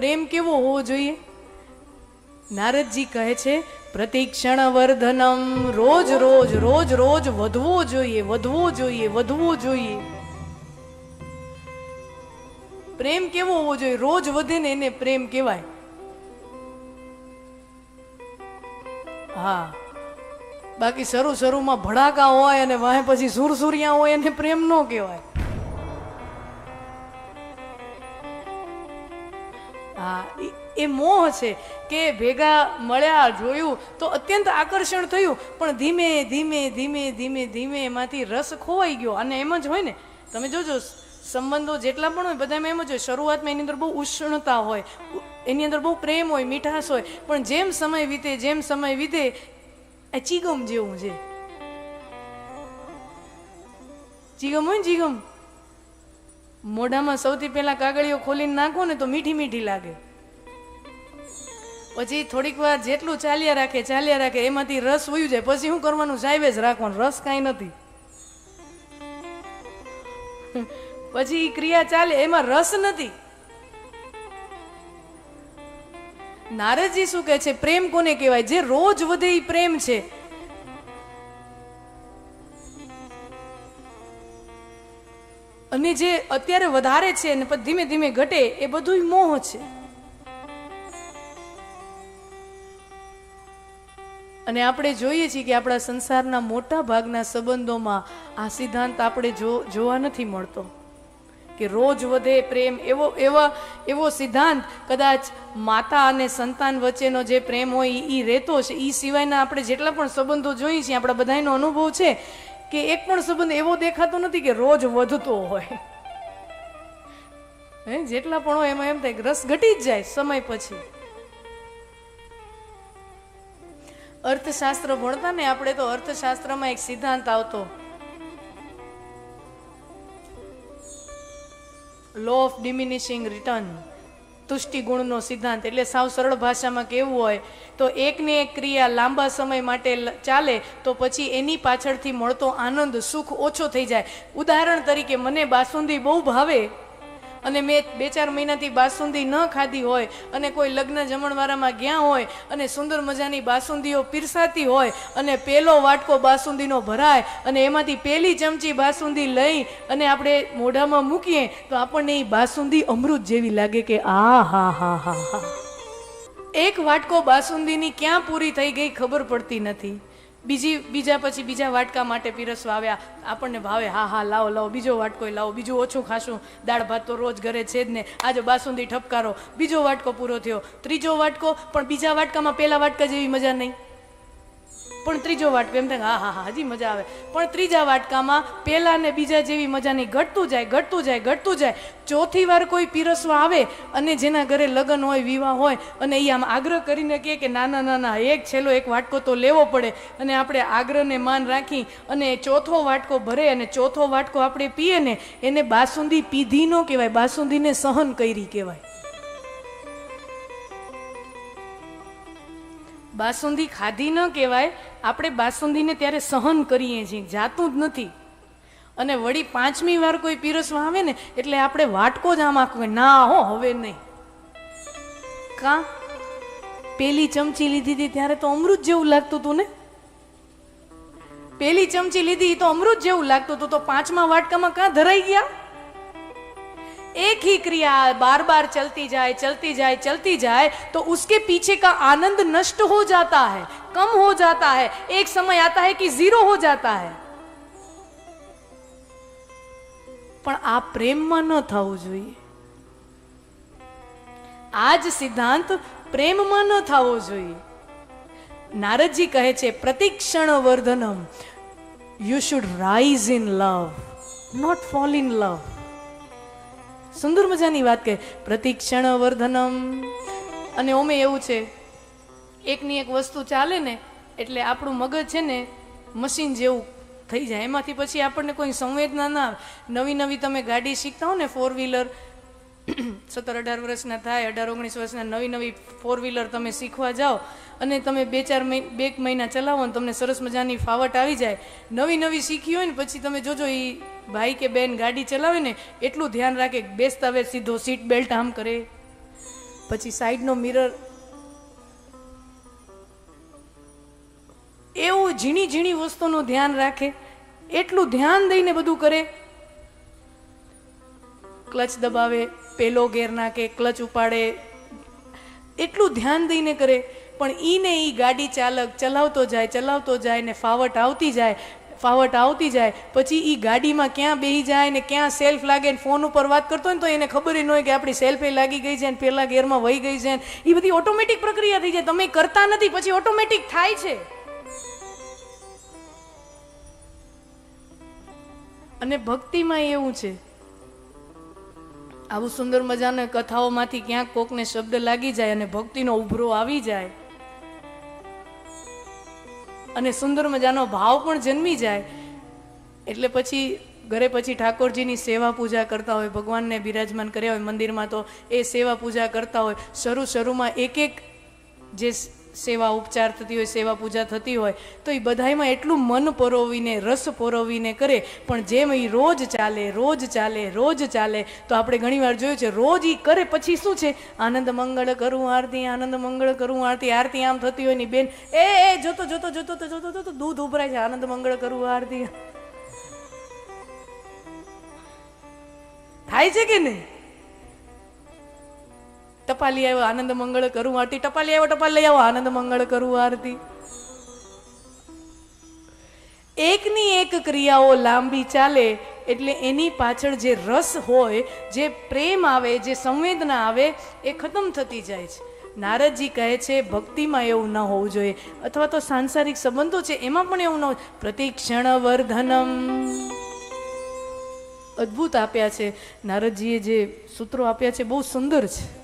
પ્રેમ કેવો હોવો જોઈએ? નારદજી કહે છે પ્રતિક્ષણ વર્ધનમ, રોજ રોજ રોજ રોજ વધવો જોઈએ, વધવો જોઈએ, વધવો જોઈએ. પ્રેમ કેવો હોવો જોઈએ? રોજ વધે ને એને પ્રેમ કહેવાય. હા, બાકી શરૂ શરૂમાં ભડાકા હોય અને વાહે પછી સુરસુરિયા હોય એને પ્રેમ ન કહેવાય. હા, એ મોહ છે કે ભેગા મળ્યા, જોયું તો અત્યંત આકર્ષણ થયું, પણ ધીમે ધીમે ધીમે ધીમે ધીમે એમાંથી રસ ખોવાઈ ગયો. અને એમ જ હોય ને, તમે જોજો સંબંધો જેટલા પણ હોય બધામાં એમ જ હોય, શરૂઆતમાં એની અંદર બહુ ઉષ્ણતા હોય, એની અંદર બહુ પ્રેમ હોય, મીઠાશ હોય, પણ જેમ સમય વીતે જેમ સમય વીતે એ ચીગમ જેવું છે. ચીગમ હોય ને, ચીગમ મોઢામાં સૌથી પહેલા કાગળીઓ ખોલીને નાખો ને તો મીઠી મીઠી લાગે. પછી થોડીક વાર જેટલું ચાલ્યા રાખે એમાંથી રસ વયું જાય. પછી શું કરવાનું? સાહેબ જ રાખવાનું, રસ કાંઈ નથી. પછી ક્રિયા ચાલે, એમાં રસ નથી. નારદજી શું કહે છે? પ્રેમ કોને કહેવાય? જે રોજ વધે એ પ્રેમ છે. અને જે અત્યારે વધારે છે ને પછી ધીમે ધીમે ઘટે એ બધું મોહ છે. અને આપણે જોઈએ છીએ કે આપણા સંસારના મોટા ભાગના સંબંધોમાં આ સિદ્ધાંત આપણે જોવા નથી મળતો કે રોજ વધે પ્રેમ. એવો સિદ્ધાંત કદાચ માતા અને સંતાન વચ્ચેનો જે પ્રેમ હોય એ રહેતો છે. એ સિવાયના આપણે જેટલા પણ સંબંધો જોઈએ છીએ, આપણા બધાનો અનુભવ છે કે એક પણ સંબંધ એવો દેખાતો નથી કે રોજ વધતો હોય. જેટલા પણ હોય એમાં એમ થાય કે રસ ઘટી જ જાય સમય પછી. અર્થશાસ્ત્ર ભણતા ને આપણે, તો અર્થશાસ્ત્રમાં એક સિદ્ધાંત આવતો, લો ઓફ ડિમિનિશિંગ રિટર્ન, તુષ્ટિ ગુણનો સિદ્ધાંત. એટલે સાવ સરળ ભાષામાં કેવું હોય તો એકને એક ક્રિયા લાંબા સમય માટે ચાલે તો પછી એની પાછળથી મળતો આનંદ, સુખ ઓછો થઈ જાય. ઉદાહરણ તરીકે, મને બાસુંદી બહુ ભાવે અને મેં 2-4 મહિનાથી બાસુંદી ન ખાધી હોય અને કોઈ લગ્ન જમણવારામાં ગયા હોય અને સુંદર મજાની બાસુંદીઓ પીરસાતી હોય અને પેલો વાટકો બાસુંદીનો ભરાય અને એમાંથી પહેલી ચમચી બાસુંદી લઈ અને આપણે મોઢામાં મૂકીએ તો આપણને એ બાસુંદી અમૃત જેવી લાગે કે આ હા હા હા હા. એક વાટકો બાસુંદીની ક્યાં પૂરી થઈ ગઈ ખબર પડતી નથી. બીજા વાટકા માટે પીરસવા આવ્યા, આપણને ભાવે, હા હા લાવો લાવો, બીજો વાટકો લાવો, બીજું ઓછું ખાશું, દાળ ભાત તો રોજ ઘરે છે જ ને, આજે બાસુંદી ઠપકારો. બીજો વાટકો પૂરો થયો, ત્રીજો વાટકો, પણ બીજા વાટકામાં પેલા વાટકા જેવી મજા નહીં. પણ ત્રીજો વાટકો એમ થાય હા હા હજી મજા આવે, પણ ત્રીજા વાટકામાં પેલા ને બીજા જેવી મજા નહીં. ઘટતું જાય ઘટતું જાય ઘટતું જાય. ચોથી વાર કોઈ પીરસવા આવે અને જેના ઘરે લગ્ન હોય, વિવાહ હોય, અને એ આમ આગ્રહ કરીને કહે કે ના ના ના ના, છેલ્લો એક વાટકો તો લેવો પડે, અને આપણે આગ્રહને માન રાખી અને ચોથો વાટકો ભરે અને ચોથો વાટકો આપણે પીએ ને, એને બાસુંદી પીધી ન કહેવાય, બાસુંદીને સહન કરી કહેવાય. બાસુંદી ખાધી ન કહેવાય, આપણે બાસુંદીને ત્યારે સહન કરીએ છીએ, જાતું જ નથી. અને વળી 5મી વાર કોઈ પીરસવા આવે ને એટલે આપણે વાટકો જ આમ આખો, ના હો હવે નહીં. કા? પેલી ચમચી લીધી હતી ત્યારે તો અમૃત જેવું લાગતું હતું ને, પેલી ચમચી લીધી તો અમૃત જેવું લાગતું હતું, તો 5મા વાટકામાં કાં ધરાઈ ગયા? एक ही क्रिया बार बार चलती जाए तो उसके पीछे का आनंद नष्ट हो जाता है, कम हो जाता है, एक समय आता है कि 0 हो जाता है. પણ આ પ્રેમમાં ન થવું જોઈએ. આ જ સિદ્ધાંત પ્રેમમાં ન થવો જોઈએ. નારદજી કહે છે પ્રતિક્ષણ વર્ધનમ, you should rise in love, not fall in love. સુંદર મજાની વાત કહે, પ્રતિક્ષણ વર્ધનમ. અને ઓમે એવું છે, એકની એક વસ્તુ ચાલે ને એટલે આપણું મગજ છે ને મશીન જેવું થઈ જાય, એમાંથી પછી આપણને કોઈ સંવેદના ના આવે. નવી તમે ગાડી શીખતા હો ને, 4-વ્હીલર, 17-18 વર્ષના થાય, 18-19 વર્ષના નવી 4-વ્હીલર તમે શીખવા જાઓ અને તમે 2 મહિના ચલાવો ને તમને સરસ મજાની ફાવટ આવી જાય, નવી શીખી હોય ને પછી તમે જોજો એ ભાઈ કે બેન ગાડી ચલાવે ને એટલું ધ્યાન રાખે, બેસતા વેત સીધો સીટ બેલ્ટ આમ કરે, પછી સાઈડનો મિરર, એવું ઝીણી ઝીણી વસ્તુનું ધ્યાન રાખે, એટલું ધ્યાન દઈને બધું કરે. ક્લચ દબાવે, પેલો ગેર નાખે, ક્લચ ઉપાડે, એટલું ધ્યાન દઈને કરે. પણ ઈને ઈ ગાડી ચાલક ચલાવતો જાય ને ફાવટ આવતી જાય. પછી ઈ ગાડીમાં ક્યાં બેહી જાય ને ક્યાં સેલ્ફ લાગે ને ફોન ઉપર વાત કરતો હોય ને તો એને ખબર ન હોય કે આપણી સેલ્ફ લાગી ગઈ છે ને પેલા ગેરમાં વહી ગઈ છે. એ બધી ઓટોમેટિક પ્રક્રિયા થઈ જાય. તમે કરતા નથી, પછી ઓટોમેટિક થાય છે. અને ભક્તિમાં એવું છે, આવું સુંદર મજાના કથાઓમાંથી ક્યાંક કોકને શબ્દ લાગી જાય અને ભક્તિનો ઉભરો આવી જાય અને સુંદર મજાનો ભાવ પણ જન્મી જાય, એટલે પછી ઘરે પછી ઠાકોરજીની સેવા પૂજા કરતા હોય, ભગવાનને બિરાજમાન કર્યા હોય મંદિરમાં, તો એ સેવા પૂજા કરતા હોય. શરૂમાં એક જે સેવા ઉપચાર થતી હોય, સેવા પૂજા થતી હોય, તો એ બધામાં એટલું મન પરોવીને, રસ પરોવીને કરે. પણ જેમ એ રોજ ચાલે તો આપણે ઘણી વાર જોયું છે, રોજ એ કરે પછી શું છે, આનંદ મંગળ કરું આરતી, આનંદ મંગળ કરું આરતી. આરતી આમ થતી હોય ની બેન એ જોતો દૂધ ઉભરાય છે, આનંદ મંગળ કરું આરતી થાય છે કે નહીં? ટપાલી આવ્યો, આનંદ મંગળ કરું આરતી. ટપાલી આવ્યો, ટપાલ લઈ આવો, આનંદ મંગળ કરું આરતી. એકની એક ક્રિયાઓ લાંબી ચાલે એટલે એની પાછળ જે રસ હોય, જે પ્રેમ આવે, જે સંવેદના આવે, એ ખતમ થતી જાય છે. નારદજી કહે છે ભક્તિમાં એવું ન હોવું જોઈએ, અથવા તો સાંસારિક સંબંધો છે એમાં પણ એવું ન હોય. પ્રતિક્ષણ વર્ધનમ અદ્ભુત આપ્યા છે નારદજીએ, જે સૂત્રો આપ્યા છે બહુ સુંદર છે.